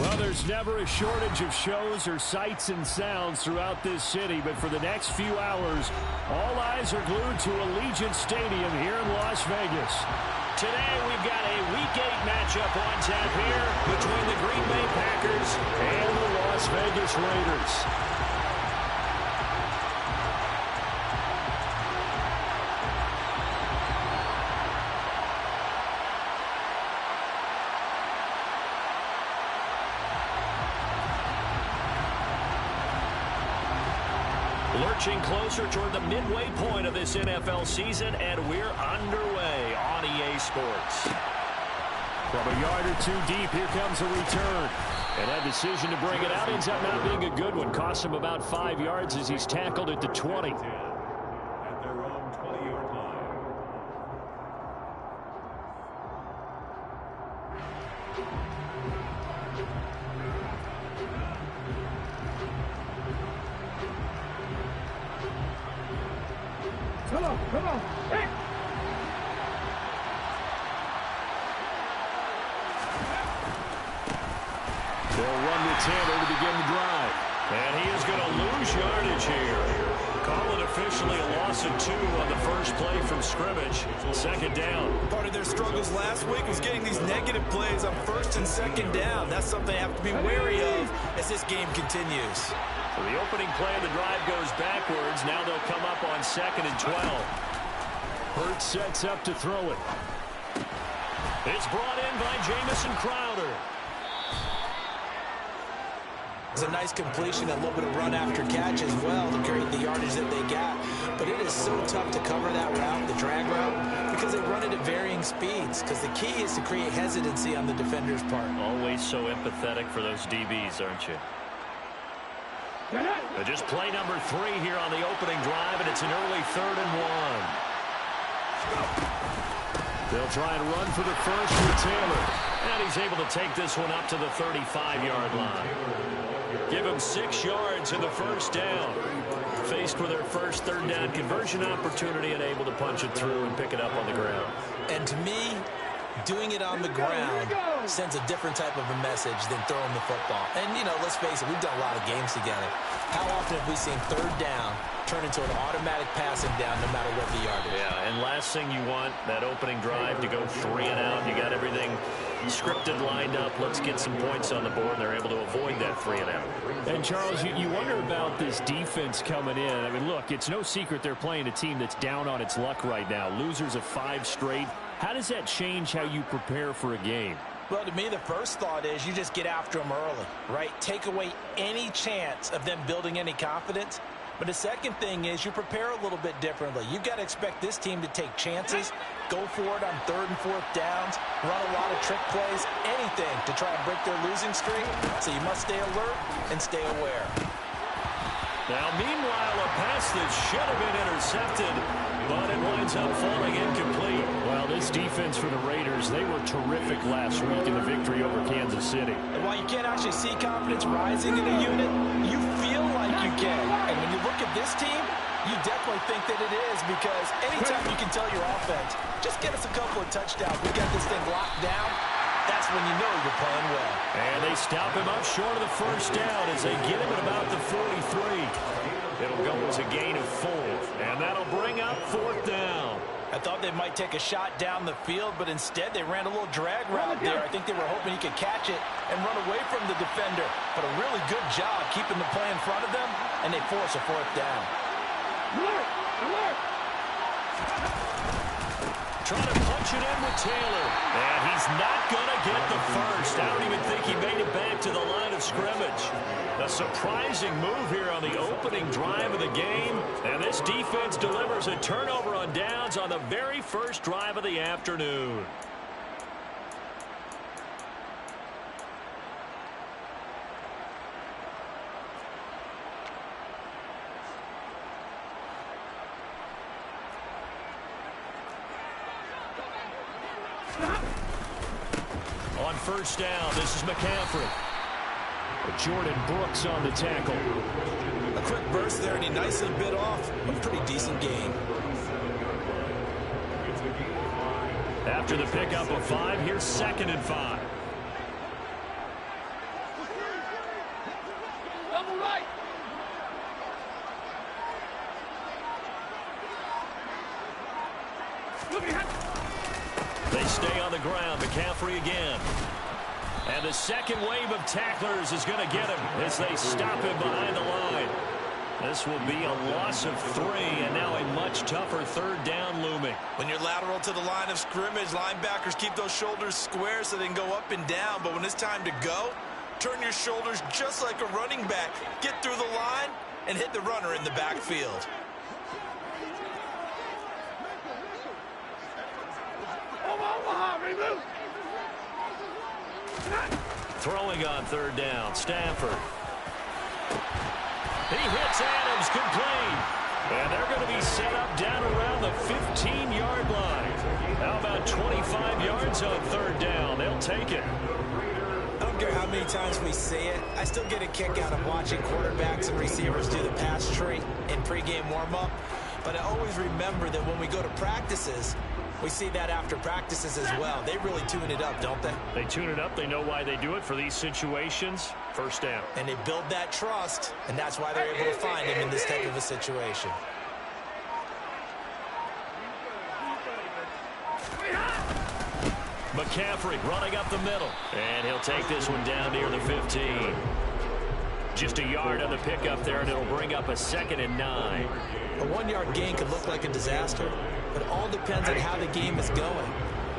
Well, there's never a shortage of shows or sights and sounds throughout this city, but for the next few hours, all eyes are glued to Allegiant Stadium here in Las Vegas. Today, we've got a Week 8 matchup on tap here between the Green Bay Packers and the Las Vegas Raiders. Lurching closer toward the midway point of this NFL season, and we're underway on EA Sports. From a yard or two deep, here comes a return. And that decision to bring it out ends up not being a good one. Cost him about 5 yards as he's tackled at the 20. At their own 20-yard line. Come on, hey! They'll run with Taylor to begin the drive. And he is going to lose yardage here. Call it officially a loss of 2 on the first play from scrimmage. Second down. Part of their struggles last week was getting these negative plays on first and second down. That's something they have to be wary of as this game continues. So the opening play of the drive goes backwards. Now they'll come up on 2nd and 12. Hurts sets up to throw it. It's brought in by Jamison Crowder. It's a nice completion, a little bit of run after catch as well to create the yardage that they got. But it is so tough to cover that route, the drag route, because they run it at varying speeds. Because the key is to create hesitancy on the defender's part. Always so empathetic for those DBs, aren't you? But just play number 3 here on the opening drive, and it's an early 3rd and 1. They'll try and run for the first with Taylor. And he's able to take this one up to the 35-yard line. Give him 6 yards in the first down. Faced with their first 3rd down conversion opportunity and able to punch it through and pick it up on the ground. And to me, doing it on the ground sends a different type of a message than throwing the football. And, you know, let's face it, we've done a lot of games together. How often have we seen 3rd down turn into an automatic passing down no matter what the yardage? Yeah, and last thing you want, that opening drive to go 3 and out. You got everything scripted, lined up. Let's get some points on the board, and they're able to avoid that 3 and out. And, Charles, you wonder about this defense coming in. I mean, look, it's no secret they're playing a team that's down on its luck right now. Losers of 5 straight. How does that change how you prepare for a game? Well, to me, the first thought is you just get after them early, right? Take away any chance of them building any confidence. But the second thing is you prepare a little bit differently. You've got to expect this team to take chances, go for it on 3rd and 4th downs, run a lot of trick plays, anything to try and break their losing streak. So you must stay alert and stay aware. Now, meanwhile, a pass that should have been intercepted, but it winds up falling incomplete. Well, this defense for the Raiders, they were terrific last week in the victory over Kansas City. And while you can't actually see confidence rising in a unit, you feel like you can. And when you look at this team, you definitely think that it is, because anytime you can tell your offense, just get us a couple of touchdowns, we got this thing locked down, that's when you know you're playing well. And they stop him up short of the first down as they get him at about the 43. It'll go as a gain of 4, and that'll bring up 4th down. I thought they might take a shot down the field, but instead they ran a little drag route there. I think they were hoping he could catch it and run away from the defender. But a really good job keeping the play in front of them, and they force a 4th down. Trying to punch it in with Taylor. And he's not going to get the first. I don't even think he made it back to the line of scrimmage. A surprising move here on the opening drive of the game. And this defense delivers a turnover on downs on the very first drive of the afternoon. On first down, this is McCaffrey. Jordan Brooks on the tackle. A quick burst there, and he nicely bit off a pretty decent gain. After the pickup of 5, here's 2nd and 5. McCaffrey again. And the second wave of tacklers is going to get him as they stop him behind the line. This will be a loss of 3, and now a much tougher third down looming. When you're lateral to the line of scrimmage, linebackers keep those shoulders square so they can go up and down. But when it's time to go, turn your shoulders just like a running back. Get through the line and hit the runner in the backfield. Throwing on third down, Stafford. He hits Adams complete. And they're going to be set up down around the 15-yard line. How about 25 yards on third down? They'll take it. I don't care how many times we see it. I still get a kick out of watching quarterbacks and receivers do the pass tree in pregame warm-up. But I always remember that when we go to practices, we see that after practices as well. They really tune it up, don't they? They tune it up. They know why they do it for these situations. First down. And they build that trust, and that's why they're able to find him in this type of a situation. McCaffrey running up the middle. And he'll take this one down near the 15. Just a yard on the pickup there, and it'll bring up a 2nd and 9. A 1-yard gain could look like a disaster, but it all depends on how the game is going.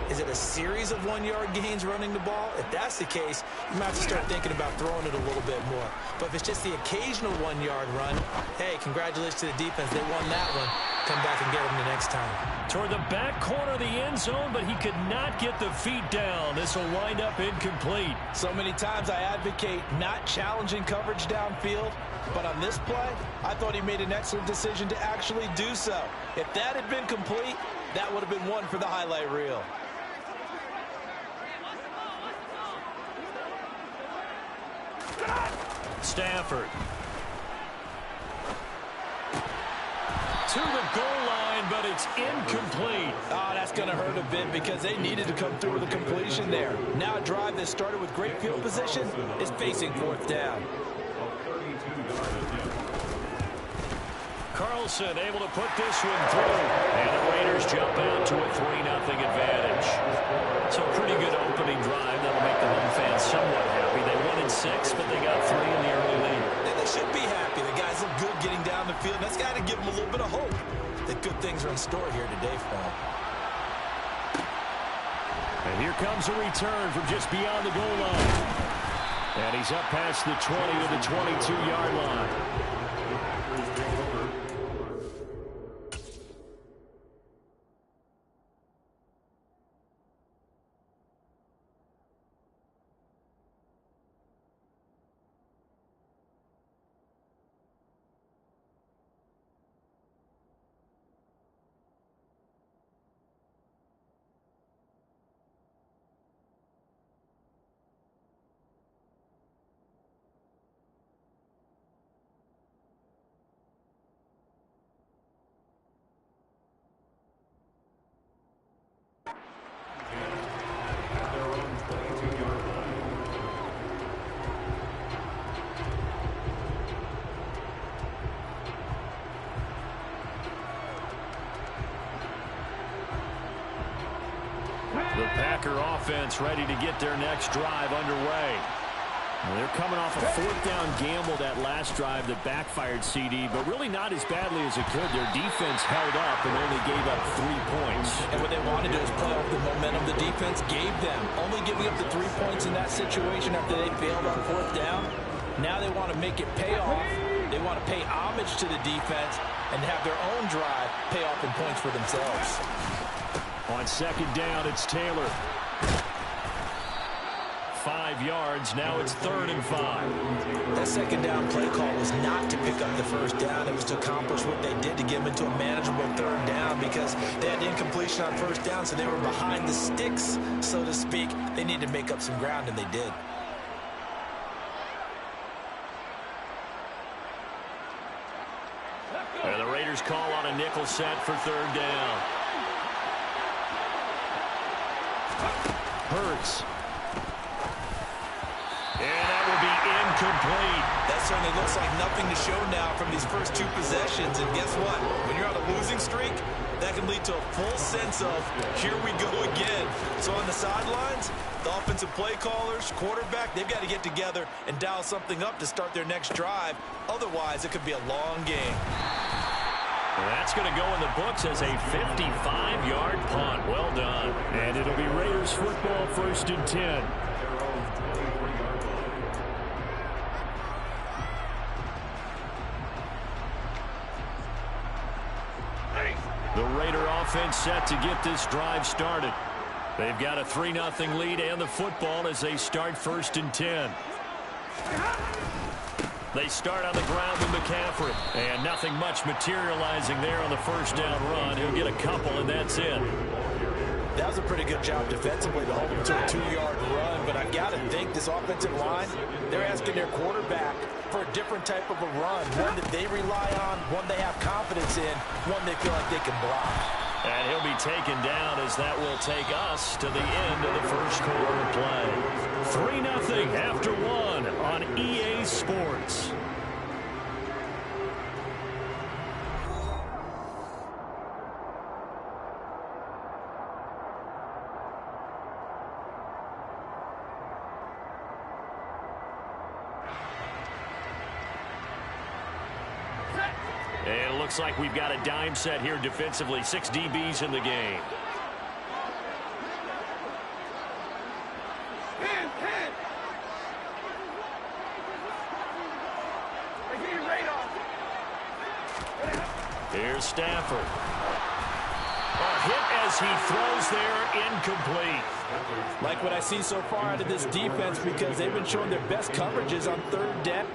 Is it a series of 1-yard gains running the ball? If that's the case, you might have to start thinking about throwing it a little bit more. But if it's just the occasional 1-yard run, hey, congratulations to the defense. They won that one. Come back and get them the next time. Toward the back corner of the end zone, but he could not get the feet down. This will wind up incomplete. So many times I advocate not challenging coverage downfield, but on this play, I thought he made an excellent decision to actually do so. If that had been complete, that would have been one for the highlight reel. Stafford. To the goal line, but it's incomplete. Oh, that's going to hurt a bit because they needed to come through with a completion there. Now a drive that started with great field position is facing 4th down. Carlson able to put this one through. And the Raiders jump out to a 3-0 advantage. So a pretty good opening drive. That'll make the home fans somewhat happy. They won in 6, but they got 3 in the early lead. And they should be happy. The guys look good getting down the field. That's got to give them a little bit of hope that good things are in store here today for them. And here comes a return from just beyond the goal line. And he's up past the 20 to the 22-yard line. The Packer offense ready to get their next drive underway. Well, they're coming off a 4th down gamble that last drive that backfired, CD, but really not as badly as it could. Their defense held up and only gave up 3 points. And what they wanted to do is play off the momentum the defense gave them. Only giving up the 3 points in that situation after they failed on 4th down. Now they want to make it pay off. They want to pay homage to the defense and have their own drive pay off in points for themselves. On 2nd down, it's Taylor. 5 yards. Now it's 3rd and 5. That 2nd down play call was not to pick up the 1st down. It was to accomplish what they did to get them into a manageable 3rd down because they had incompletion on 1st down, so they were behind the sticks, so to speak. They needed to make up some ground, and they did. And the Raiders call on a nickel set for 3rd down. Hurts. And that will be incomplete. That certainly looks almost like nothing to show now from these first two possessions. And guess what? When you're on a losing streak, that can lead to a full sense of, here we go again. So on the sidelines, the offensive play callers, quarterback, they've got to get together and dial something up to start their next drive. Otherwise, it could be a long game. That's going to go in the books as a 55-yard punt. Well done. And it'll be Raiders football, 1st and 10. The Raider offense set to get this drive started. They've got a 3-0 lead and the football as they start 1st and 10. They start on the ground with McCaffrey. And nothing much materializing there on the first down run. He'll get a couple, and that's it. That was a pretty good job defensively to hold him to a 2-yard run. But I've got to think this offensive line, they're asking their quarterback for a different type of a run. One that they rely on, one they have confidence in, one they feel like they can block. And he'll be taken down as that will take us to the end of the first quarter of play. 3-0 after 1 on EA Sports. And it looks like we've got a dime set here defensively. 6 DBs in the game. Here's Stafford. A hit as he throws there, incomplete. Like what I see so far out of this defense, because they've been showing their best coverages on 3rd down.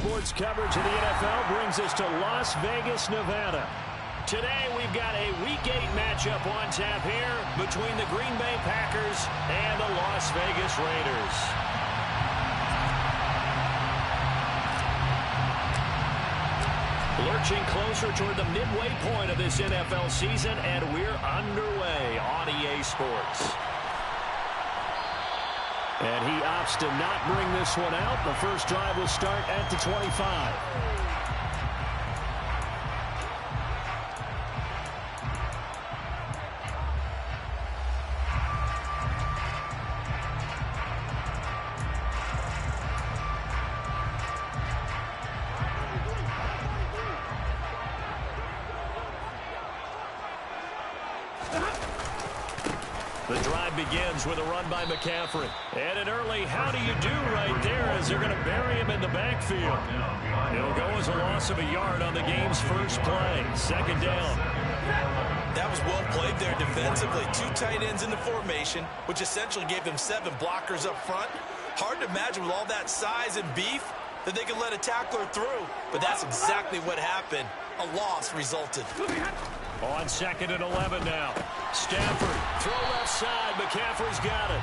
Sports coverage of the NFL brings us to Las Vegas, Nevada. Today we've got a Week 8 matchup on tap here between the Green Bay Packers and the Las Vegas Raiders. Lurching closer toward the midway point of this NFL season, and we're underway on EA Sports. And he opts to not bring this one out. The first drive will start at the 25. The drive begins with a run by McCaffrey. And an early how do you do right there as they're going to bury him in the backfield. It'll go as a loss of a yard on the game's first play. Second down. That was well played there defensively. Two tight ends in the formation, which essentially gave them 7 blockers up front. Hard to imagine with all that size and beef that they could let a tackler through. But that's exactly what happened. A loss resulted. On 2nd and 11 now. Stafford, throw left side. McCaffrey's got it.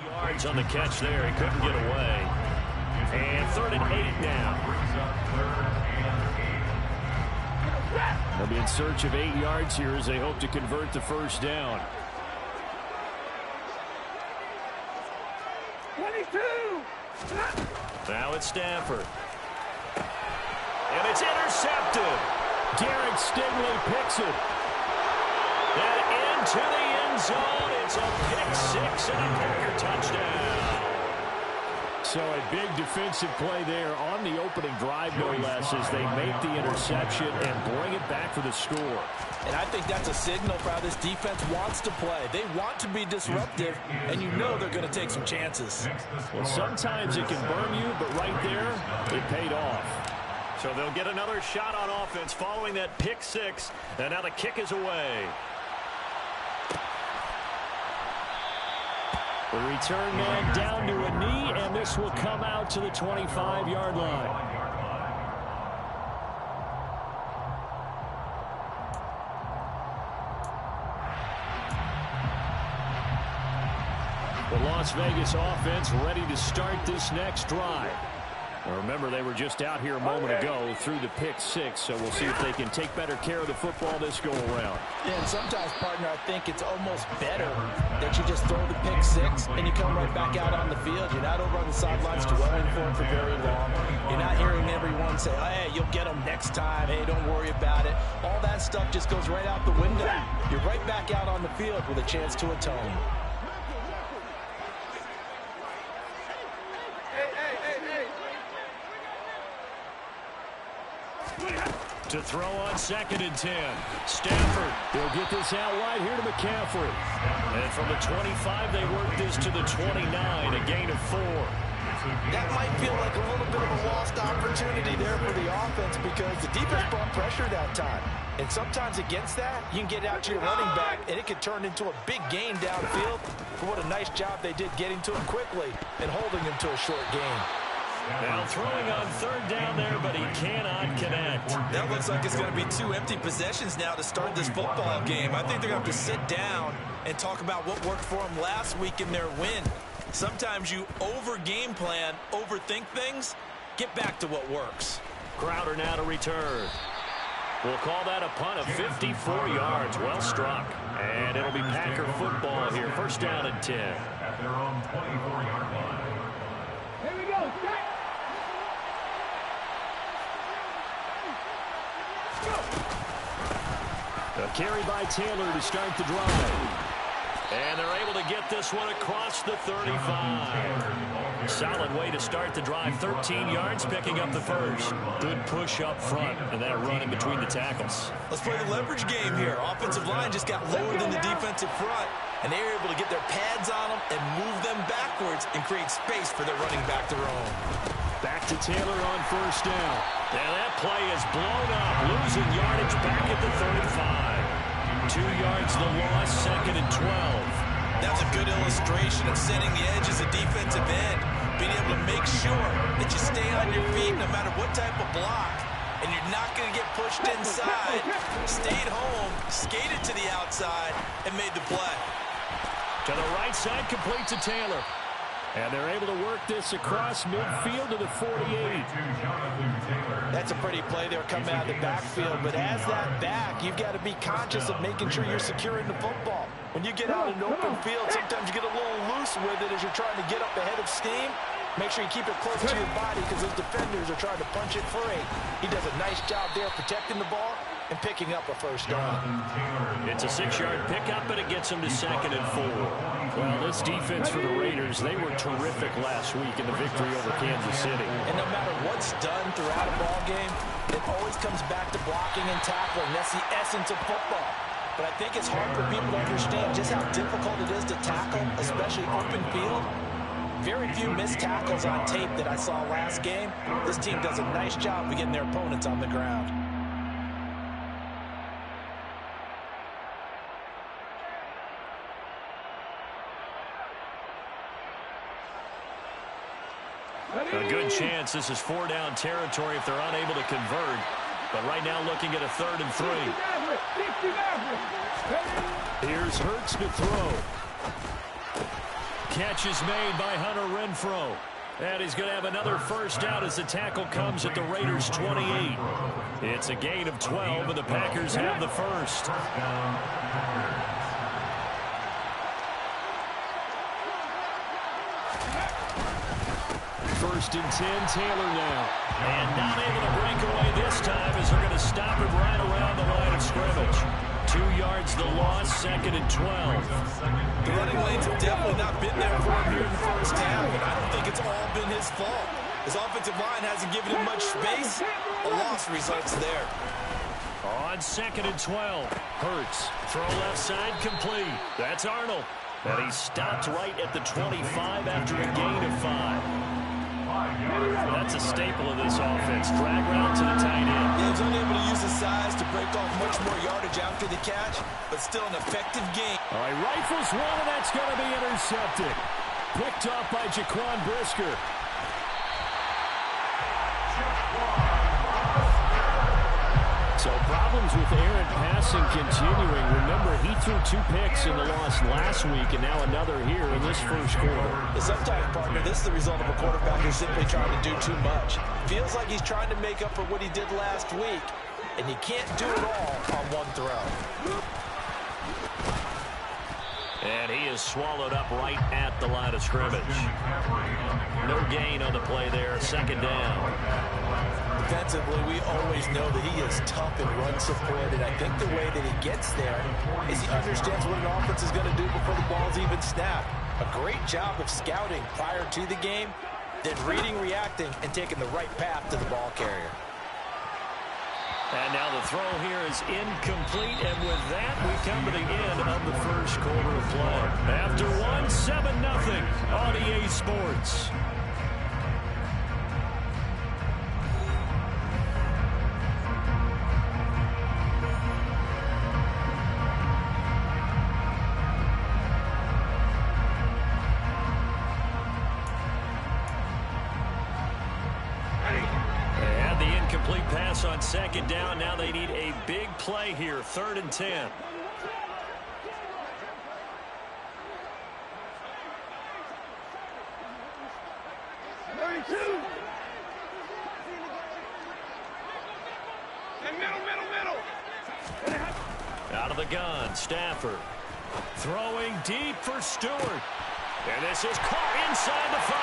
Yards on the catch there. He couldn't get away. And 3rd and 8 now. They'll be in search of 8 yards here as they hope to convert the first down. 22! Now it's Stafford. And it's intercepted. Derek Stingley picks it. And into the end zone. It's a pick 6 and a Packer touchdown. So a big defensive play there on the opening drive, no less, as they make the interception and bring it back for the score. And I think that's a signal for how this defense wants to play. They want to be disruptive, and you know they're going to take some chances. Well, sometimes it can burn you, but right there, it paid off. So they'll get another shot on offense following that pick 6, and now the kick is away. The return man down to a knee, and this will come out to the 25-yard line. The Las Vegas offense ready to start this next drive. Now remember, they were just out here a moment ago through the pick 6, so we'll see if they can take better care of the football this go-around. Yeah, and sometimes, partner, I think it's almost better that you just throw the pick 6 and you come right back out on the field. You're not over on the sidelines dwelling for it for very long. You're not hearing everyone say, hey, you'll get them next time. Hey, don't worry about it. All that stuff just goes right out the window. You're right back out on the field with a chance to atone. To throw on 2nd and 10. Stafford. They'll get this out wide here to McCaffrey. And from the 25, they work this to the 29, a gain of 4. That might feel like a little bit of a lost opportunity there for the offense because the defense brought pressure that time. And sometimes against that, you can get out to your running back, and it could turn into a big gain downfield. But what a nice job they did getting to him quickly and holding him to a short gain. Now throwing on 3rd down there, but he cannot connect. That looks like it's going to be 2 empty possessions now to start this football game. I think they're going to have to sit down and talk about what worked for them last week in their win. Sometimes you over-game plan, overthink things. Get back to what works. Crowder now to return. We'll call that a punt of 54 yards. Well struck. And it'll be Packer football here. First down and 10. At their own 24-yard line. Here we go. A carry by Taylor to start the drive. And they're able to get this one across the 35. Solid way to start the drive. 13 yards, picking up the first. Good push up front, and that run in between the tackles. Let's play the leverage game here. Offensive line just got lower than the defensive front, and they were able to get their pads on them and move them backwards and create space for their running back to roam. Back to Taylor on first down. Now that play is blown up, losing yardage back at the 35. 2 yards the loss, 2nd and 12. That's a good illustration of setting the edge as a defensive end, being able to make sure that you stay on your feet no matter what type of block, and you're not going to get pushed inside. Stayed home, skated to the outside, and made the play. To the right side, complete to Taylor. And they're able to work this across midfield to the 48. That's a pretty play there coming out of the backfield. But as that back, you've got to be conscious of making sure you're securing the football. When you get out in an open field, sometimes you get a little loose with it as you're trying to get up ahead of steam. Make sure you keep it close to your body because those defenders are trying to punch it free. He does a nice job there protecting the ball and picking up a first down. It's a 6-yard pickup, and it gets him to 2nd and 4. Well, this defense for the Raiders, they were terrific last week in the victory over Kansas City. And no matter what's done throughout a ball game, it always comes back to blocking and tackling. That's the essence of football. But I think it's hard for people to understand just how difficult it is to tackle, especially open field. Very few missed tackles on tape that I saw last game. This team does a nice job of getting their opponents on the ground. A good chance this is 4-down territory if they're unable to convert. But right now looking at a 3rd and 3. Here's Hurts to throw. Catch is made by Hunter Renfrow. And he's going to have another first down as the tackle comes at the Raiders' 28. It's a gain of 12, and the Packers have the first. First and 10, Taylor now. And not able to break away this time as they're going to stop him right around the line of scrimmage. 2 yards the loss, 2nd and 12. The running lanes have definitely not been there for him here in the first half, and I don't think it's all been his fault. His offensive line hasn't given him much space. A loss results there. On 2nd and 12, Hurts. Throw left side complete. That's Arnold. And he stopped right at the 25 after a gain of 5. That's a staple of this offense. Drag route to the tight end. Yeah, he was unable to use his size to break off much more yardage after the catch, but still an effective game. All right, rifles one, and that's going to be intercepted. Picked off by Jaquan Brisker. So problems with errant passing continuing. Remember, he threw 2 picks in the loss last week, and now another here in this first quarter. Sometimes, partner, this is the result of a quarterback who's simply trying to do too much. Feels like he's trying to make up for what he did last week, and he can't do it all on one throw. And he is swallowed up right at the line of scrimmage. No gain on the play there, 2nd down. Defensively, we always know that he is tough in run support, and I think the way that he gets there is he understands what an offense is going to do before the ball's even snapped. A great job of scouting prior to the game, then reading, reacting, and taking the right path to the ball carrier. And now the throw here is incomplete, and with that, we come to the end of the first quarter of play. After 7-0 on EA Sports. Complete pass on 2nd down. Now they need a big play here. 3rd and 10. Out of the gun, Stafford. Throwing deep for Stewart. And this is caught inside the 5.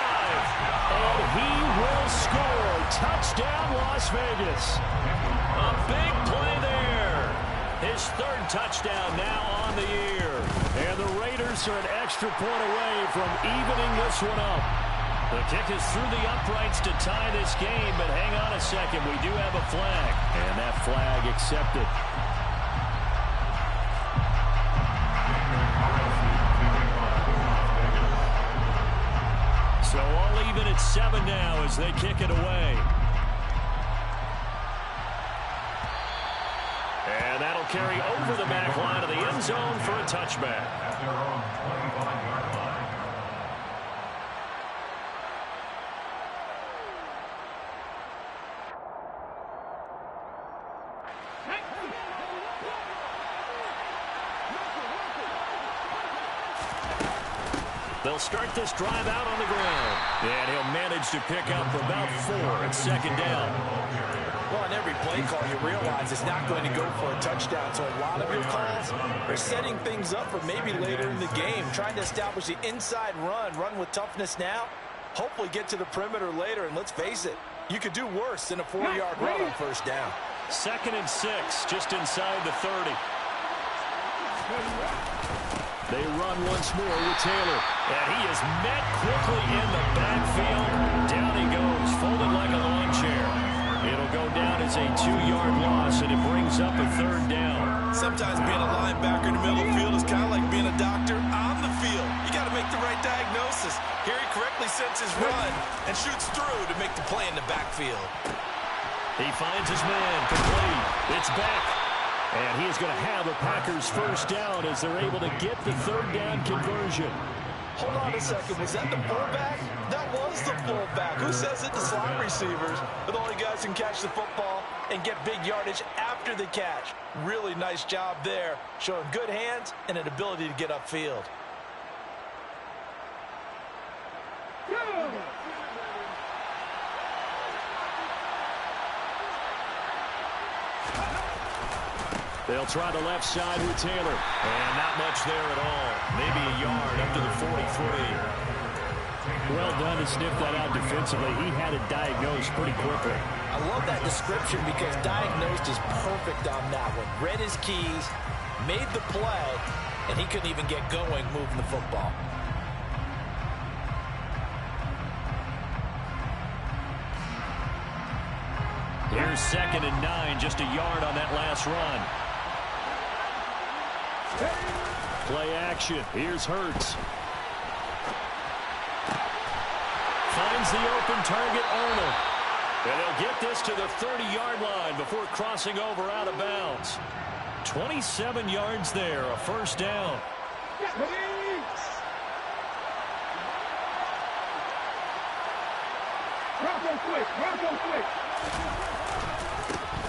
And he will score. Touchdown, Las Vegas. A big play there. His 3rd touchdown now on the year. And the Raiders are an extra point away from evening this one up. The kick is through the uprights to tie this game, but hang on a second. We do have a flag, and that flag accepted. So all even at 7 now as they kick it away. And that'll carry over the back line of the end zone for a touchback. At their own 25-yard line. They'll start this drive out on the ground. And he'll manage to pick up about 4 at second down. Well, on every play call, you realize it's not going to go for a touchdown. So a lot of your calls are setting things up for maybe later in the game, trying to establish the inside run with toughness now, hopefully get to the perimeter later. And let's face it, you could do worse than a 4-yard run on first down. 2nd and 6, just inside the 30. They run once more with Taylor. And he is met quickly in the backfield. Down he goes, folded like a lawn chair. It'll go down as a 2-yard loss, and it brings up a 3rd down. Sometimes being a linebacker in the middle of the field is kind of like being a doctor on the field. You got to make the right diagnosis. Here he correctly sets his run and shoots through to make the play in the backfield. He finds his man, complete. It's back. And he is going to have a Packers first down as they're able to get the 3rd down conversion. Hold on a second. Was that the fullback? That was the fullback. Who says it? The slot receivers are the only guys who can catch the football and get big yardage after the catch. Really nice job there, showing good hands and an ability to get upfield. They'll try the left side with Taylor. And not much there at all. Maybe a yard up to the 43. Well done to sniff that out defensively. He had it diagnosed pretty quickly. I love that description because diagnosed is perfect on that one. Read his keys, made the play, and he couldn't even get going moving the football. Here's 2nd and 9, just a yard on that last run. Play action. Here's Hurts. Finds the open target, Arnold. And they'll get this to the 30-yard line before crossing over out of bounds. 27 yards there, a first down.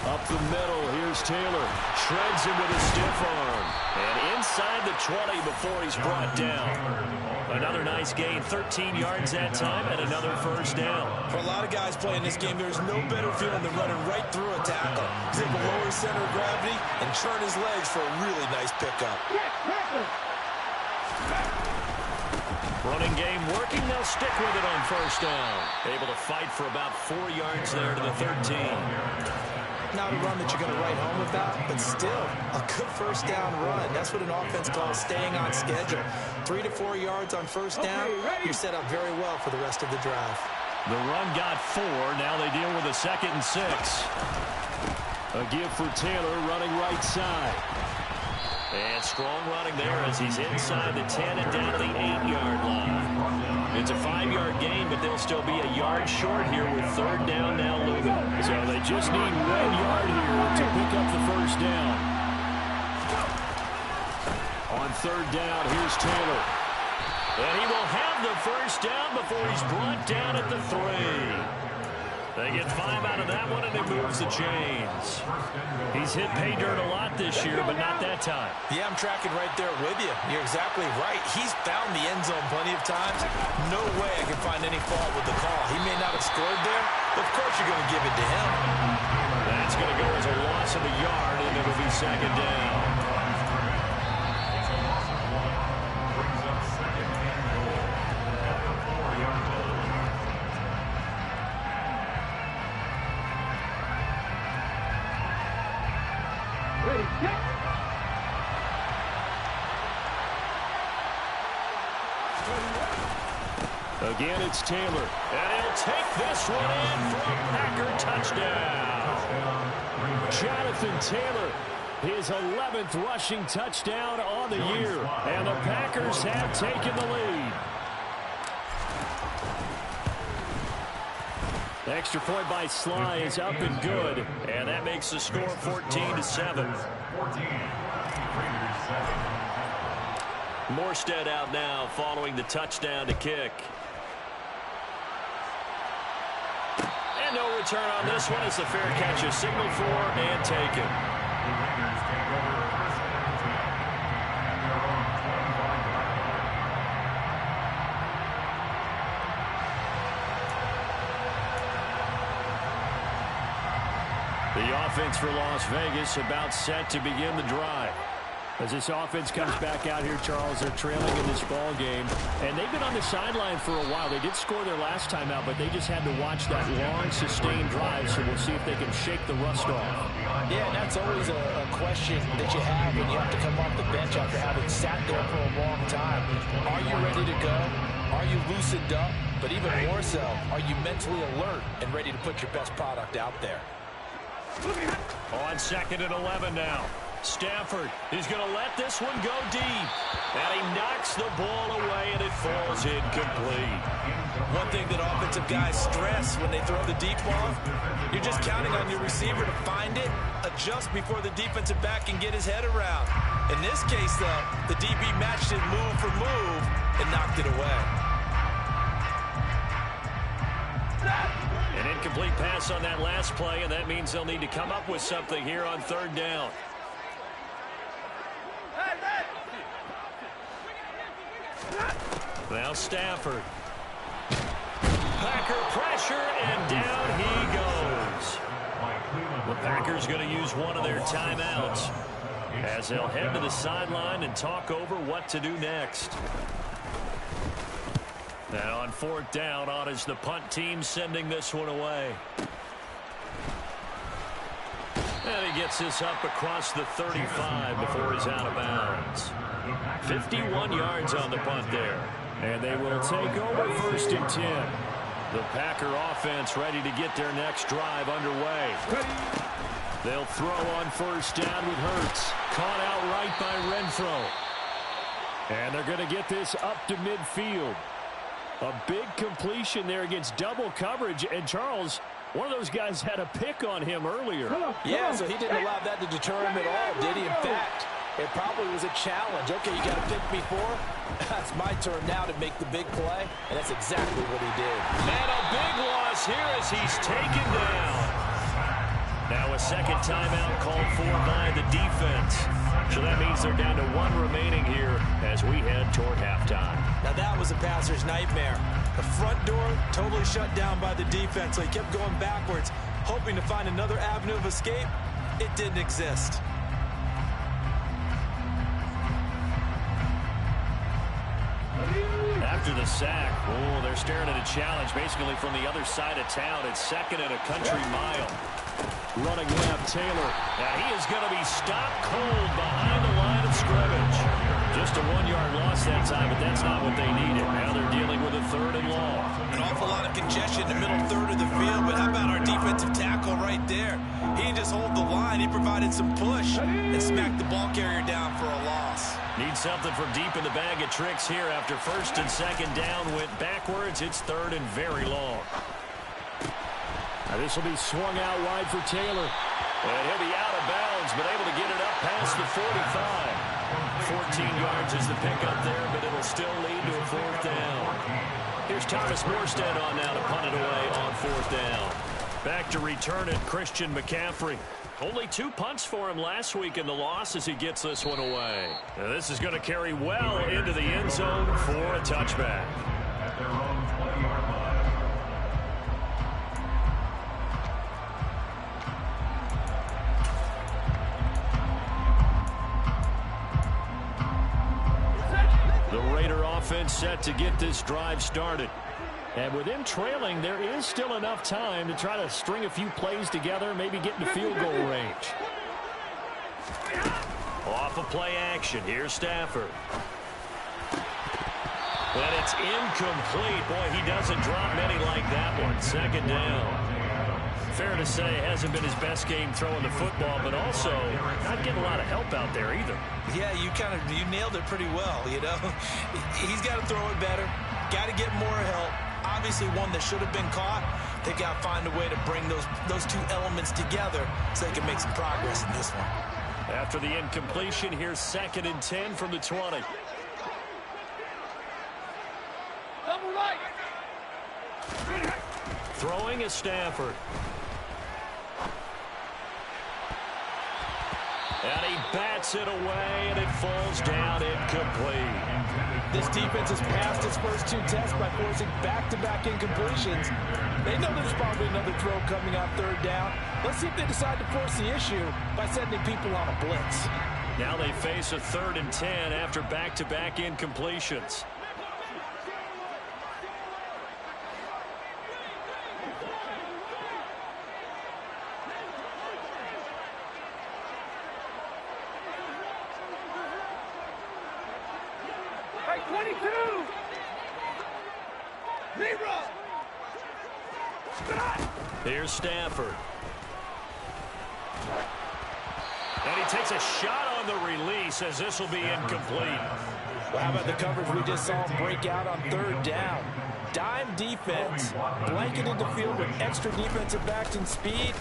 Up the middle, here's Taylor. Shreds him with a stiff arm. And inside the 20 before he's brought down. Another nice gain, 13 yards that time, and another first down. For a lot of guys playing this game, there's no better feeling than running right through a tackle. He's able to lower his center of gravity and churn his legs for a really nice pickup. Running game working, they'll stick with it on first down. Able to fight for about 4 yards there to the 13. Not a run that you're going to write home about, but still a good first down run. That's what an offense calls staying on schedule. 3 to 4 yards on first down, you're set up very well for the rest of the drive. The run got 4. Now they deal with a 2nd and 6. A give for Taylor running right side. And strong running there as he's inside the 10 and down to the 8-yard line. It's a 5-yard gain, but they'll still be a yard short here with 3rd down now looming. So they just need 1 yard here to pick up the first down. On 3rd down, here's Taylor. And he will have the first down before he's brought down at the 3. They get 5 out of that one, and it moves the chains. He's hit pay dirt a lot this year, but not that time. Yeah, I'm tracking right there with you. You're exactly right. He's found the end zone plenty of times. No way I can find any fault with the call. He may not have scored there, but of course you're going to give it to him. That's going to go as a loss of a yard, and it'll be 2nd down. A Again, it's Taylor. And he'll take this one in for a Packer touchdown. Jonathan Taylor, his 11th rushing touchdown on the year. And the Packers have taken the lead. The extra point by Sly is up and good. And that makes the score 14-7. Morstead out now following the touchdown to kick. And no return on this one as the fair catch is signaled for and taken. The offense for Las Vegas about set to begin the drive. As this offense comes back out here, Charles, they're trailing in this ball game. And they've been on the sideline for a while. They did score their last time out, but they just had to watch that long, sustained drive. So we'll see if they can shake the rust off. Yeah, and that's always a question that you have when you have to come off the bench after having sat there for a long time. Are you ready to go? Are you loosened up? But even more so, are you mentally alert and ready to put your best product out there? On 2nd and 11 now. Stafford is going to let this one go deep. And he knocks the ball away, and it falls incomplete. One thing that offensive guys stress when they throw the deep ball, you're just counting on your receiver to find it, adjust before the defensive back can get his head around. In this case, though, the DB matched it move for move and knocked it away. An incomplete pass on that last play, and that means they'll need to come up with something here on 3rd down. Now Stafford. Packer pressure, and down he goes. The Packers going to use one of their timeouts as they'll head to the sideline and talk over what to do next. Now on 4th down, on is the punt team sending this one away. And he gets this up across the 35 before he's out of bounds. 51 yards on the punt there. And they will take over 1st and 10. The Packer offense ready to get their next drive underway. They'll throw on 1st down with Hurts. Caught out right by Renfro. And they're going to get this up to midfield. A big completion there against double coverage. And Charles, one of those guys had a pick on him earlier. Yeah, so he didn't allow that to deter him at all, did he? In fact, it probably was a challenge. Okay, you got to pick me for. It's my turn now to make the big play, and that's exactly what he did. And a big loss here as he's taken down. Now a 2nd timeout called for by the defense. So that means they're down to 1 remaining here as we head toward halftime. Now that was a passer's nightmare. The front door totally shut down by the defense, so he kept going backwards, hoping to find another avenue of escape. It didn't exist. After the sack, they're staring at a challenge basically from the other side of town. It's 2nd and a country mile. Running left, Taylor. Now he is going to be stopped cold behind the line of scrimmage. Just a 1-yard loss that time, but that's not what they needed. Now they're dealing with a 3rd and long. An awful lot of congestion in the middle third of the field, but how about our defensive tackle right there? He didn't just hold the line. He provided some push and smacked the ball carrier down for a loss. Need something from deep in the bag of tricks here after 1st and 2nd down went backwards. It's 3rd and very long. Now this will be swung out wide for Taylor. And he'll be out of bounds, but able to get it up past the 45. 14 yards is the pickup there, but it'll still lead to a 4th down. Here's Thomas Morstead on now to punt it away on 4th down. Back to return it, Christian McCaffrey. Only 2 punts for him last week in the loss as he gets this one away. Now this is going to carry well into the end zone for a touchback. At their own 20-yard line. The Raider offense set to get this drive started. And with them trailing, there is still enough time to try to string a few plays together, maybe get into field goal range. Off of play action, here's Stafford. And it's incomplete. Boy, he doesn't drop many like that one. Second down. Fair to say, it hasn't been his best game throwing the football, but also not getting a lot of help out there either. Yeah, you nailed it pretty well, you know. He's got to throw it better. Got to get more help. Obviously one that should have been caught. They've got to find a way to bring those two elements together so they can make some progress in this one. After the incompletion, here's 2nd and 10 from the 20. Double right. Throwing is Stafford. And he bats it away, and it falls down incomplete. This defense has passed its first 2 tests by forcing back-to-back incompletions. They know there's probably another throw coming on 3rd down. Let's see if they decide to force the issue by sending people on a blitz. Now they face a 3rd and 10 after back-to-back incompletions. Right, 22. Zero. Here's Stafford. And he takes a shot on the release as this will be incomplete. Well, how about the coverage we just saw him break out on 3rd down? Dime defense, blanketed the field with extra defensive backs and speed,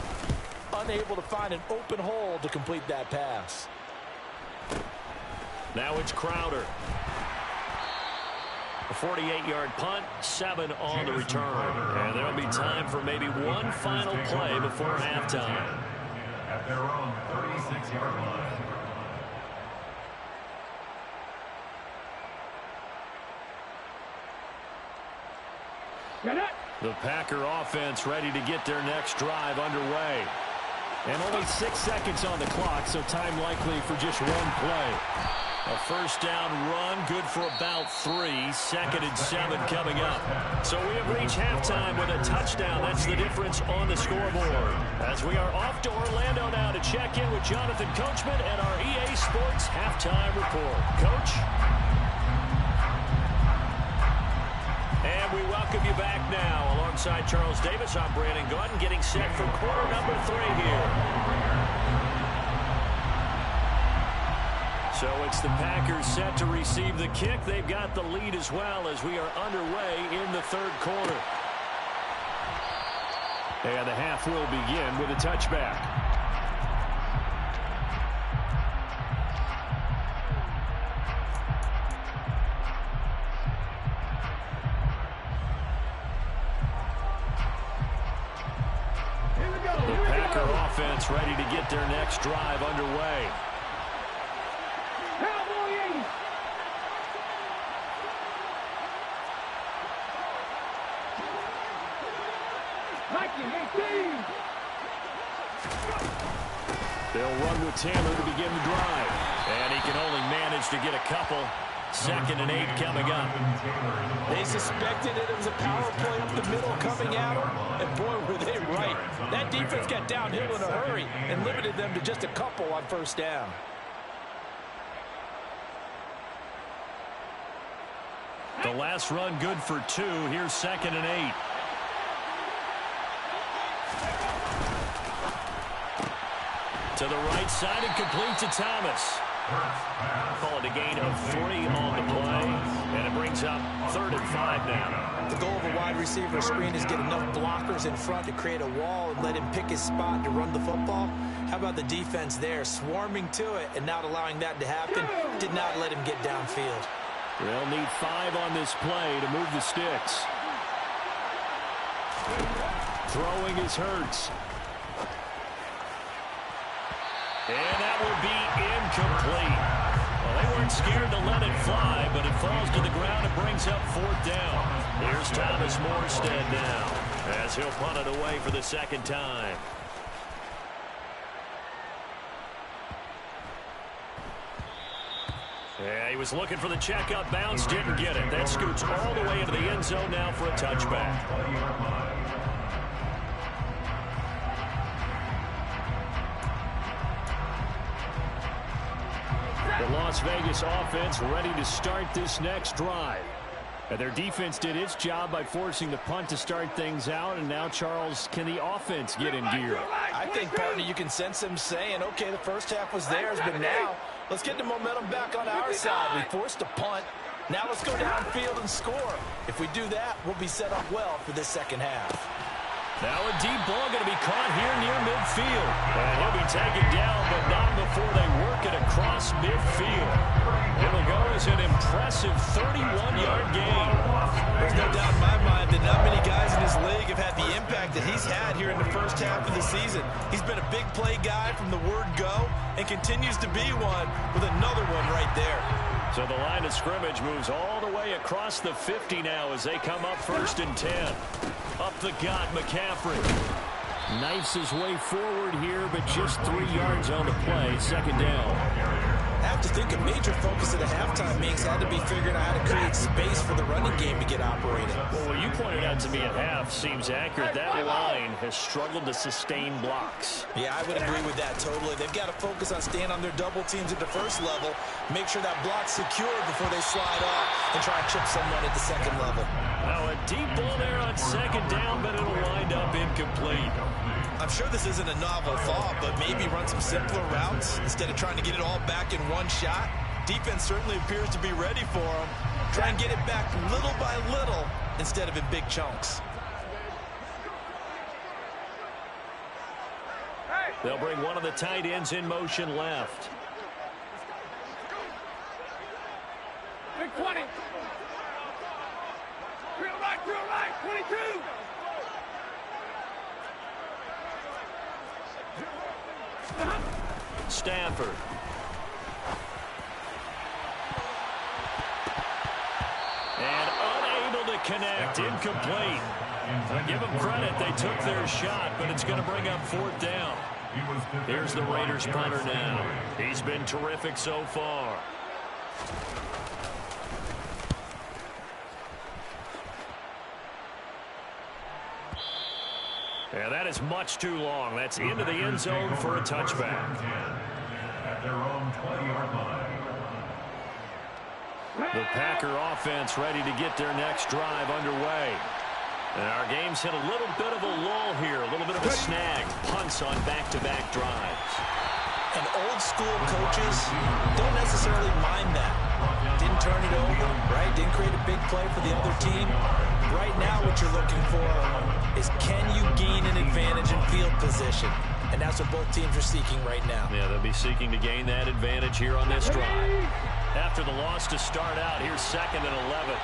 unable to find an open hole to complete that pass. Now it's Crowder. A 48-yard punt, 7 on the return. And there'll be time for maybe one final play before halftime. At their own 36-yard line. The Packer offense ready to get their next drive underway. And only 6 seconds on the clock, so time likely for just one play. A 1st down run, good for about 3. 2nd and 7 coming up. So we have reached halftime with a touchdown. That's the difference on the scoreboard. As we are off to Orlando now to check in with Jonathan Coachman and our EA Sports Halftime Report. Coach? And we welcome you back now. Alongside Charles Davis, I'm Brandon Gordon, getting set for quarter number 3 here. So it's the Packers set to receive the kick. They've got the lead as well as we are underway in the 3rd quarter. And the half will begin with a touchback. The Packer offense ready to get their next drive underway. They'll run with Taylor to begin the drive. And he can only manage to get a couple. 2nd and 8 coming up. They suspected it was a power play up the middle coming at them, and boy, were they right. That defense got downhill in a hurry and limited them to just a couple on 1st down. The last run good for 2. Here's 2nd and 8. To the right side and complete to Thomas. Call it a gain of 3 on the play, and it brings up 3rd and 5 now. The goal of a wide receiver screen is get enough blockers in front to create a wall and let him pick his spot to run the football. How about the defense there, swarming to it and not allowing that to happen? Did not let him get downfield. They'll need 5 on this play to move the sticks. Throwing is Hurts. And that will be incomplete. Well, they weren't scared to let it fly, but it falls to the ground and brings up 4th down. Here's Thomas Morstead now, as he'll punt it away for the 2nd time. Yeah, he was looking for the checkup bounce, didn't get it. That scoots all the way into the end zone now for a touchback. The Las Vegas offense ready to start this next drive. And their defense did its job by forcing the punt to start things out. And now, Charles, can the offense get in gear? I think, partner, you can sense them saying, okay, the first half was theirs, but now let's get the momentum back on our side. We forced a punt. Now let's go downfield and score. If we do that, we'll be set up well for this second half. Now a deep ball going to be caught here near midfield. And he'll be taken down, but not before they work it across midfield. It'll go as an impressive 31-yard gain. There's no doubt in my mind that not many guys in this league have had the impact that he's had here in the first half of the season. He's been a big play guy from the word go and continues to be one with another one right there. So the line of scrimmage moves all the way across the 50 now as they come up 1st and 10. Up the gut, McCaffrey. Knifes his way forward here, but just 3 yards on the play. 2nd down. I have to think a major focus at the halftime means had to be figuring out how to create space for the running game to get operating. Well, what you pointed out to me at half seems accurate. That line has struggled to sustain blocks. Yeah, I would agree with that totally. They've got to focus on staying on their double teams at the first level, make sure that block's secure before they slide off and try and chip someone at the second level. Now a deep ball there on 2nd down, but it'll wind up incomplete. I'm sure this isn't a novel thought, but maybe run some simpler routes instead of trying to get it all back in one shot. Defense certainly appears to be ready for them. Try and get it back little by little instead of in big chunks. They'll bring one of the tight ends in motion left. Big 20. Drill right, 22. Stafford. And unable to connect. Incomplete. I give them credit. They took their shot, but it's going to bring up 4th down. Here's the Raiders punter now. He's been terrific so far. Yeah, that is much too long. That's into the end zone for a touchback. At their own 20-yard line. The Packer offense ready to get their next drive underway. And our game's hit a little bit of a lull here, a little bit of a snag. Punts on back-to-back drives. And old school coaches don't necessarily mind that. Didn't turn it over, right? Didn't create a big play for the other team. Right now what you're looking for is can you gain an advantage in field position? And that's what both teams are seeking right now. Yeah, they'll be seeking to gain that advantage here on this drive. After the loss to start out, here's 2nd and 11.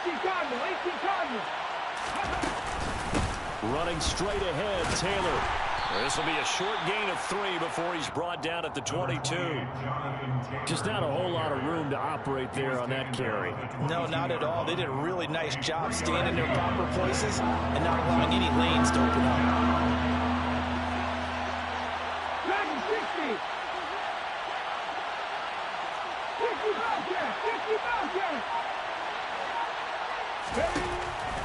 18 Cardinals. Running straight ahead, Taylor. This will be a short gain of 3 before he's brought down at the 22. Just not a whole lot of room to operate there on that carry. No, not at all. They did a really nice job staying in their proper places and not allowing any lanes to open up. 60. 50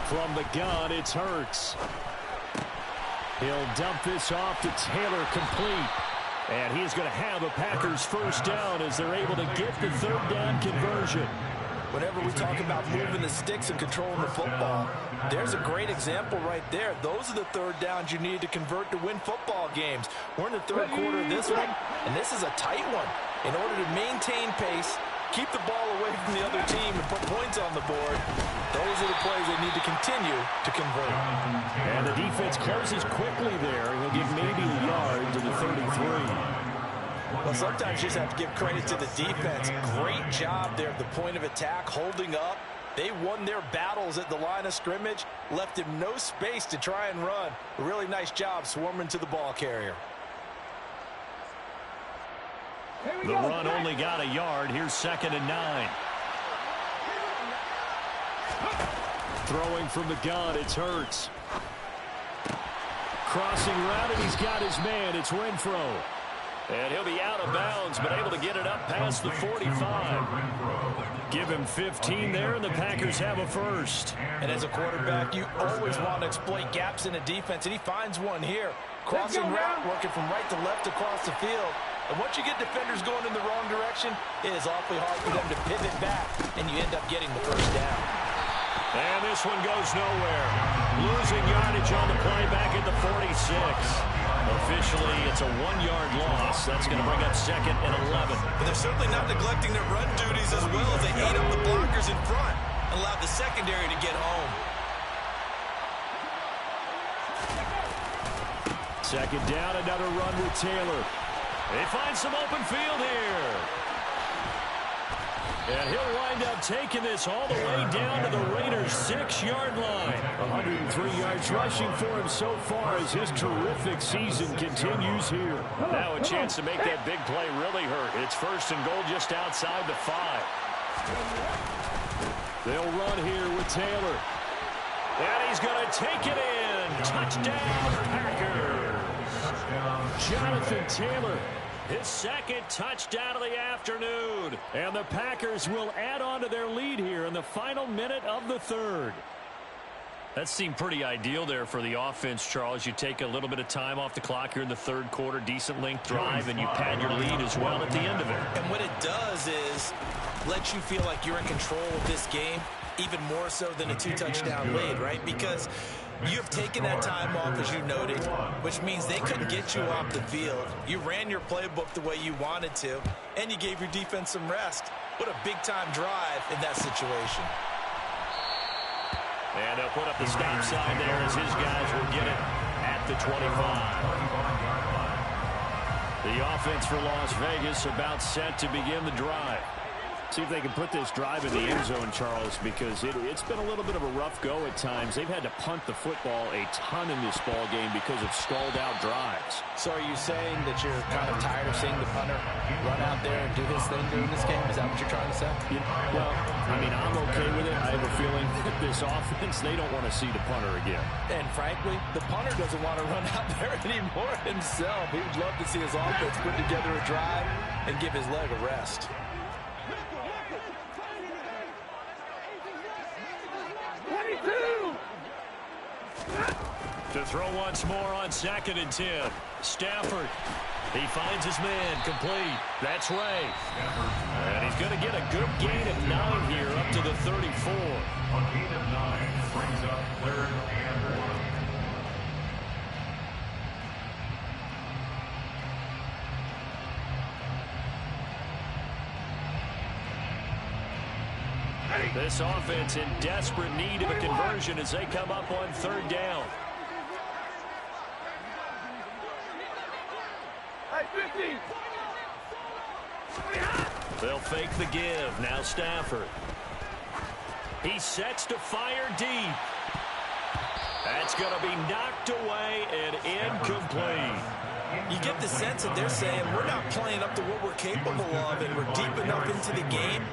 From the gun, it's Hurts. He'll dump this off to Taylor, complete. And he's going to have a Packers 1st down as they're able to get the 3rd down conversion. Whenever we talk about moving the sticks and controlling the football, there's a great example right there. Those are the 3rd downs you need to convert to win football games. We're in the 3rd quarter of this one, and this is a tight one. In order to maintain pace, keep the ball away from the other team, and put points on the board, those are the plays they need to continue to convert. And the defense closes quickly there. He'll give maybe a yard to the 33. Well, sometimes you just have to give credit to the defense. Great job there at the point of attack, holding up. They won their battles at the line of scrimmage, left him no space to try and run. A really nice job swarming to the ball carrier. The run only got a yard. Here's 2nd and 9. Throwing from the gun, it's Hurts. Crossing route, and he's got his man. It's Renfro. And he'll be out of bounds, but able to get it up past the 45. Give him 15 there, and the Packers have a 1st. And as a quarterback, you always want to exploit gaps in a defense, and he finds one here. Crossing route, working from right to left across the field. And once you get defenders going in the wrong direction, it is awfully hard for them to pivot back, and you end up getting the first down. And this one goes nowhere. Losing yardage on the play back at the 46. Officially, it's a 1-yard loss. That's going to bring up 2nd and 11. But they're certainly not neglecting their run duties as well as they ate up the blockers in front and allowed the secondary to get home. 2nd down, another run with Taylor. They find some open field here. And he'll wind up taking this all the way down to the Raiders' 6-yard line. 103 yards rushing for him so far as his terrific season continues here. Now a chance to make that big play really hurt. It's 1st and goal just outside the 5. They'll run here with Taylor. And he's going to take it in. Touchdown, Packers. Jonathan Taylor, his 2nd touchdown of the afternoon. and the Packers will add on to their lead here in the final minute of the 3rd. That seemed pretty ideal there for the offense, Charles. You take a little bit of time off the clock here in the 3rd quarter, decent length drive, and you pad your lead as well at the end of it. And what it does is let you feel like you're in control of this game, even more so than a 2-touchdown lead, right? Because you've taken that time off, as you noted, which means they couldn't get you off the field. You ran your playbook the way you wanted to, and you gave your defense some rest. What a big-time drive in that situation. And they'll put up the stop sign there as his guys will get it at the 25. The offense for Las Vegas about set to begin the drive. See if they can put this drive in the end zone, Charles, because it's been a little bit of a rough go at times. They've had to punt the football a ton in this ball game because of stalled-out drives. So are you saying that you're kind of tired of seeing the punter run out there and do his thing during this game? Is that what you're trying to say? Well, I mean, I'm okay with it. I have a feeling that this offense, they don't want to see the punter again. And frankly, the punter doesn't want to run out there anymore himself. He would love to see his offense put together a drive and give his leg a rest. To throw once more on 2nd and 10. Stafford. He finds his man complete. That's Ray. And he's going to get a good gain of 9 here up to the 34. A gain of 9 brings up 3rd and 1. This offense in desperate need of a conversion as they come up on 3rd down. They'll fake the give. Now Stafford. He sets to fire deep. That's going to be knocked away and incomplete. You get the sense that they're saying we're not playing up to what we're capable of, and we're deep enough into the game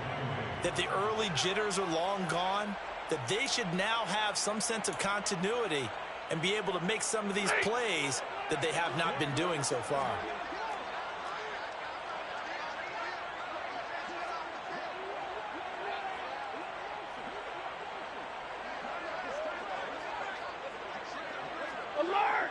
that the early jitters are long gone, that they should now have some sense of continuity and be able to make some of these plays that they have not been doing so far. Alert!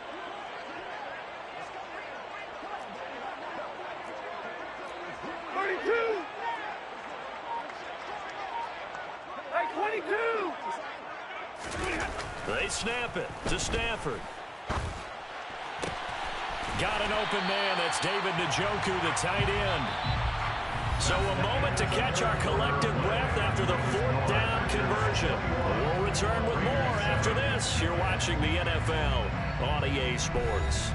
They snap it to Stafford. Got an open man. That's David Njoku, the tight end. So a moment to catch our collective breath after the 4th down conversion. We'll return with more after this. You're watching the NFL on EA Sports.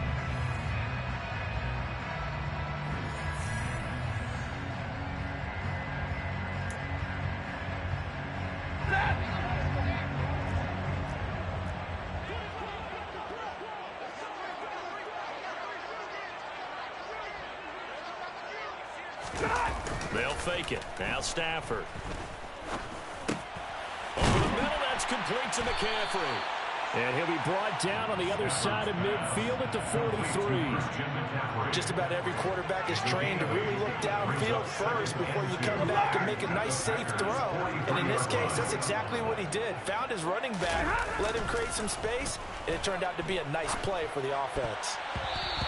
They'll fake it. Now Stafford. Over the middle, that's complete to McCaffrey. And he'll be brought down on the other side of midfield at the 43. Just about every quarterback is trained to really look downfield first before you come back and make a nice, safe throw. And in this case, that's exactly what he did. Found his running back, let him create some space, and it turned out to be a nice play for the offense.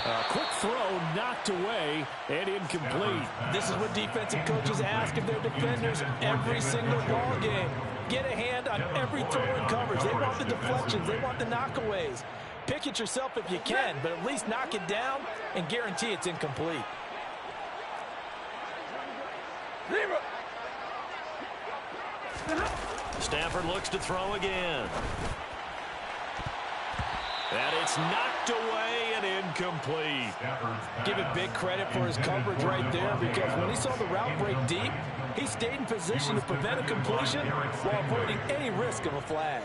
A quick throw knocked away and incomplete. This is what defensive coaches ask of their defenders every single ball game. Get a hand on every throw and coverage. They want the deflections. They want the knockaways. Pick it yourself if you can, but at least knock it down and guarantee it's incomplete. Stafford looks to throw again. And it's knocked away and incomplete. Give it big credit for his coverage right there, because when he saw the route break deep, he stayed in position to prevent a completion while avoiding any risk of a flag.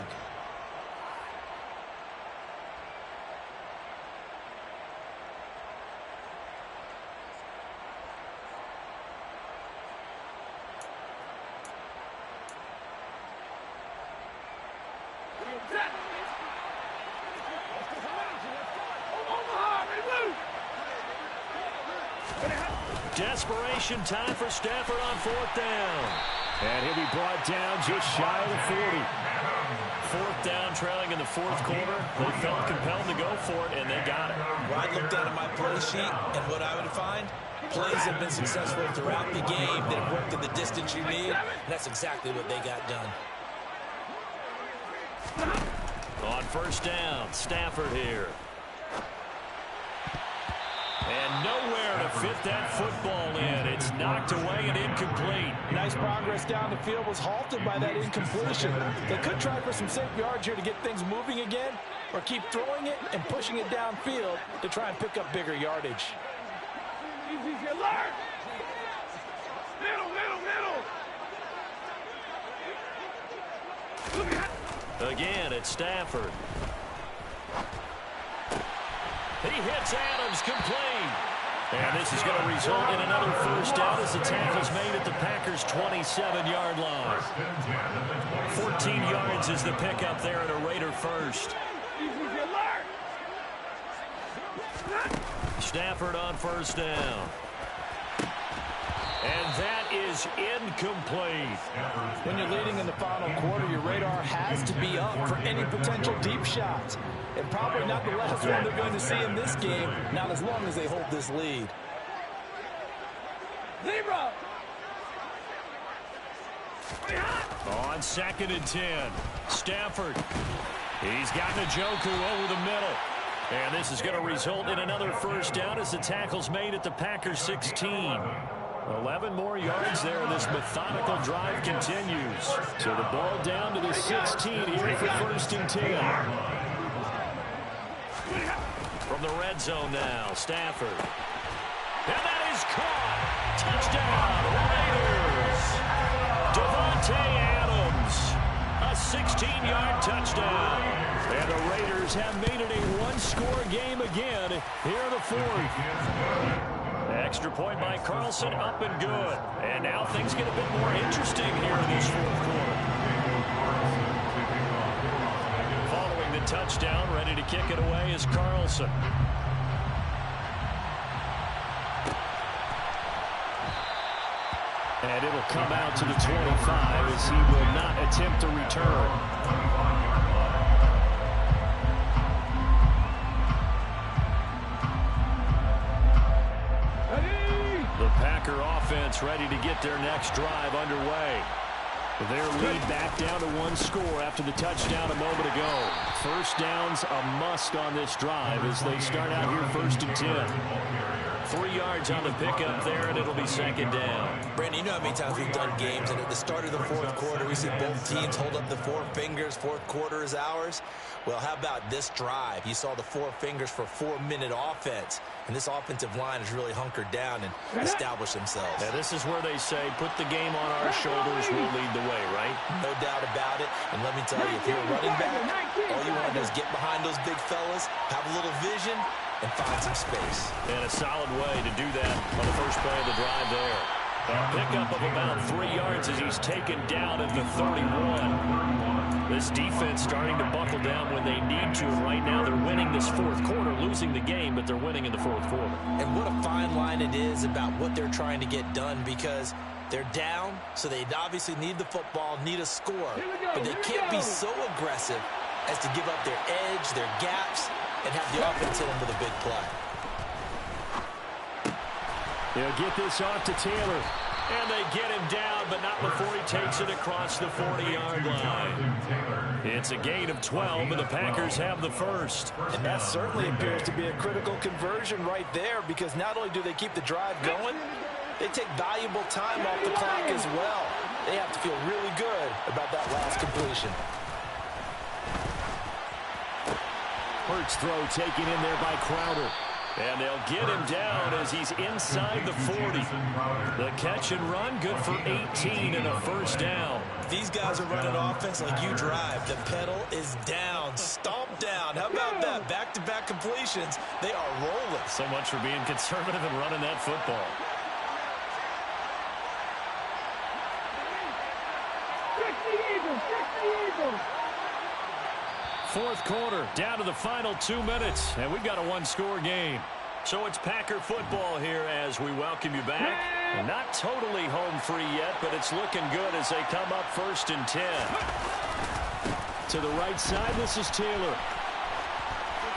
Desperation time for Stafford on 4th down. And he'll be brought down just shy of the 40. 4th down, trailing in the 4th quarter. They felt compelled to go for it, and they got it. Well, I looked down at my play sheet, and what I would find, plays have been successful throughout the game that have worked at the distance you need, and that's exactly what they got done. On 1st down, Stafford here. And nowhere to fit that football in. It's knocked away and incomplete. Nice progress down the field was halted by that incompletion. They could try for some safe yards here to get things moving again, or keep throwing it and pushing it downfield to try and pick up bigger yardage. Easy, alert! Middle, middle, middle! Again, it's Stafford. He hits Adams, complete. And this is going to result in another 1st down as the tackle's made at the Packers' 27-yard line. 14 yards is the pickup there at a Raider 1st. Stafford on 1st down. And that is incomplete. When you're leading in the final quarter, your radar has to be up for any potential deep shots. And probably not the last one they're going to see in this game, not as long as they hold this lead. Zebra! On 2nd and 10, Stafford. He's got Njoku over the middle. And this is going to result in another 1st down as the tackle's made at the Packers' 16. 11 more yards there. This methodical drive continues. So the ball down to the 16 here for 1st and 10. From the red zone now, Stafford. And that is caught. Touchdown, Raiders. Devontae Adams. A 16-yard touchdown. And the Raiders have made it a one-score game again here in the 4th. Extra point by Carlson, up and good. And now things get a bit more interesting here in this 4th quarter. Following the touchdown, ready to kick it away is Carlson. And it'll come out to the 25 as he will not attempt to return. The Packer offense ready to get their next drive underway. Their lead back down to 1 score after the touchdown a moment ago. 1st down's a must on this drive as they start out here 1st and 10. 3 yards on the pickup there, and it'll be 2nd down. Brandon, you know how many times we've done games, and at the start of the 4th quarter, we see both teams hold up the 4 fingers. 4th quarter is ours. Well, how about this drive? You saw the 4 fingers for 4-minute offense, and this offensive line has really hunkered down and established themselves. Now, this is where they say, put the game on our shoulders, we'll lead the way, right? No doubt about it. And let me tell you, if you're a running back, all you want to do is get behind those big fellas, have a little vision, and find some space. And a solid way to do that on the first play of the drive there. A pickup of about 3 yards as he's taken down at the 31. This defense starting to buckle down when they need to. And right now they're winning this fourth quarter, losing the game, but they're winning in the fourth quarter. And what a fine line it is about what they're trying to get done, because they're down, so they obviously need the football, need a score. But they can't be so aggressive as to give up their edge, their gaps, and have the offense hit them with a big play. They'll get this off to Taylor. And they get him down, but not before he takes it across the 40-yard line. It's a gain of 12, and the Packers have the first. And that certainly appears to be a critical conversion right there, because not only do they keep the drive going, they take valuable time off the clock as well. They have to feel really good about that last completion. Hurts throw taken in there by Crowder. And they'll get him down as he's inside the 40. The catch and run, good for 18 and a first down. These guys are running offense like you drive. The pedal is down, stomped down. How about that? Back-to-back completions. They are rolling. So much for being conservative and running that football. Fourth quarter, down to the final 2 minutes, and we've got a one-score game. So it's Packer football here as we welcome you back. Not totally home free yet, but it's looking good as they come up 1st and 10. To the right side, this is Taylor.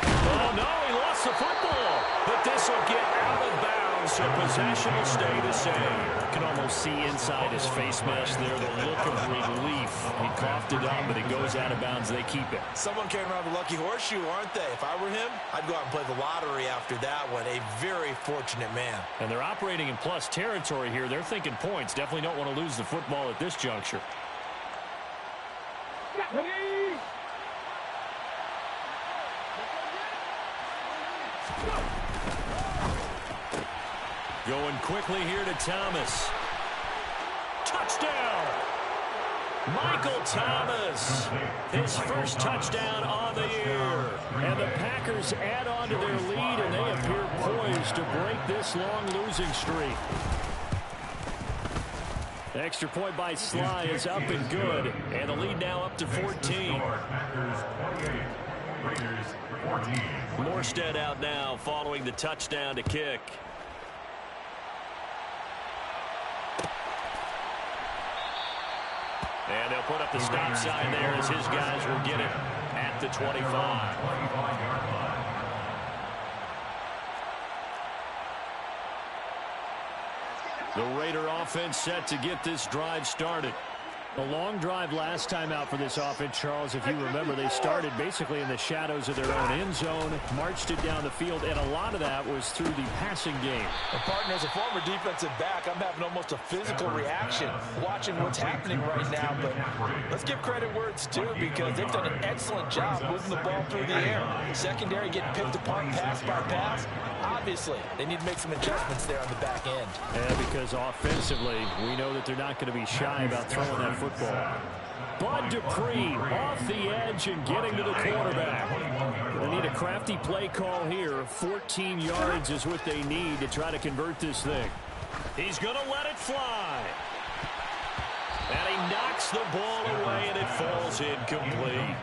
Oh, no, he lost the football. But this will get out of bounds, so possession will stay the same. You can almost see inside his face mask there the look of relief. He coughed it up, but it goes out of bounds. They keep it. Someone came around the lucky horseshoe, aren't they? If I were him, I'd go out and play the lottery after that one. A very fortunate man. And they're operating in plus territory here. They're thinking points. Definitely don't want to lose the football at this juncture. Going quickly here to Thomas. Touchdown! Michael Thomas, his first touchdown on the year. And the Packers add on to their lead, and they appear poised to break this long losing streak. The extra point by Sly is up and good, and the lead now up to 14. Morstead out now following the touchdown to kick. And they'll put up the stop sign there as his guys will get it at the 25. The Raider offense set to get this drive started. A long drive last time out for this offense, Charles. If you remember, they started basically in the shadows of their own end zone, marched it down the field, and a lot of that was through the passing game. And partner, as a former defensive back, I'm having almost a physical reaction watching what's happening right now. But let's give credit where it's due, because they've done an excellent job moving the ball through the air. Secondary getting picked apart pass by pass. Obviously, they need to make some adjustments there on the back end. Yeah, because offensively, we know that they're not going to be shy about throwing that football. Bud Dupree off the edge and getting to the quarterback. They need a crafty play call here. 14 yards is what they need to try to convert this thing. He's going to let it fly. And he knocks the ball away, and it falls incomplete.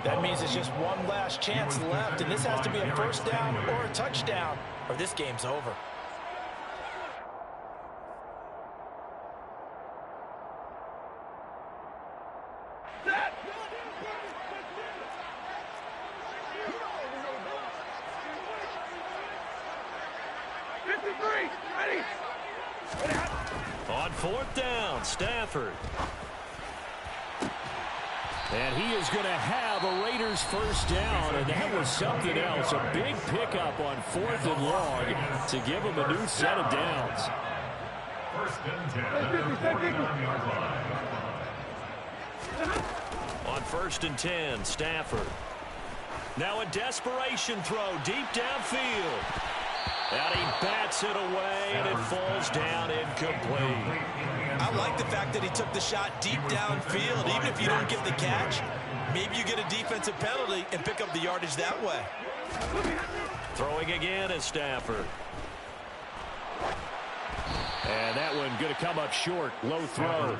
That means it's just one last chance left, and this has to be a first down or a touchdown, or this game's over. On 4th down, Stafford. And he is going to have a Raiders first down, and that was something else. A big pickup on 4th and long to give him a new set of downs. On 1st and 10, Stafford. Now a desperation throw deep downfield. And he bats it away, and it falls down incomplete. I like the fact that he took the shot deep downfield. Even if you don't get the catch, maybe you get a defensive penalty and pick up the yardage that way. Throwing again is Stafford. And that one going to come up short. Low throw.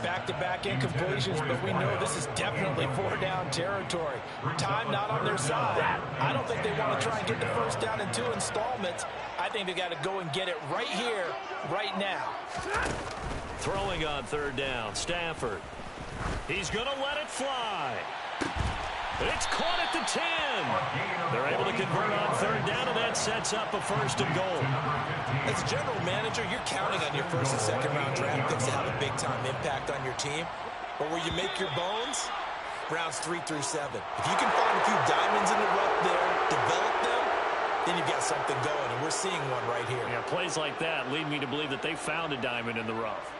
Back-to-back incompletions, but we know this is definitely four-down territory. Time not on their side. I don't think they want to try and get the first down in 2 installments. I think they got to go and get it right here, right now. Throwing on 3rd down, Stafford. He's going to let it fly. It's caught at the 10. They're able to convert on 3rd down, and that sets up a 1st and goal. As a general manager, you're counting on your 1st and 2nd round draft picks to have a big-time impact on your team. But where you make your bones, rounds 3 through 7. If you can find a few diamonds in the rough there, develop them, then you've got something going, and we're seeing one right here. Yeah, plays like that lead me to believe that they found a diamond in the rough.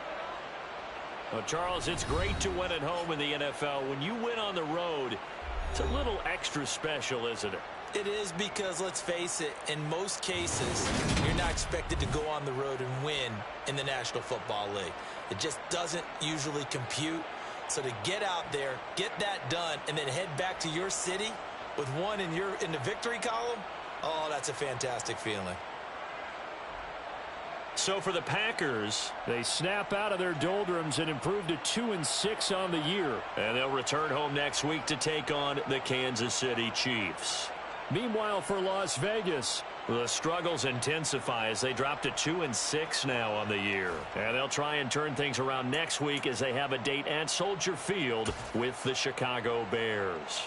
Well, Charles, it's great to win at home in the NFL. When you win on the road, it's a little extra special, isn't it? It is, because, let's face it, in most cases, you're not expected to go on the road and win in the National Football League. It just doesn't usually compute. So to get out there, get that done, and then head back to your city with one in the victory column, oh, that's a fantastic feeling. So for the Packers, they snap out of their doldrums and improve to 2-6 on the year. And they'll return home next week to take on the Kansas City Chiefs. Meanwhile, for Las Vegas, the struggles intensify as they drop to 2-6 now on the year. And they'll try and turn things around next week as they have a date at Soldier Field with the Chicago Bears.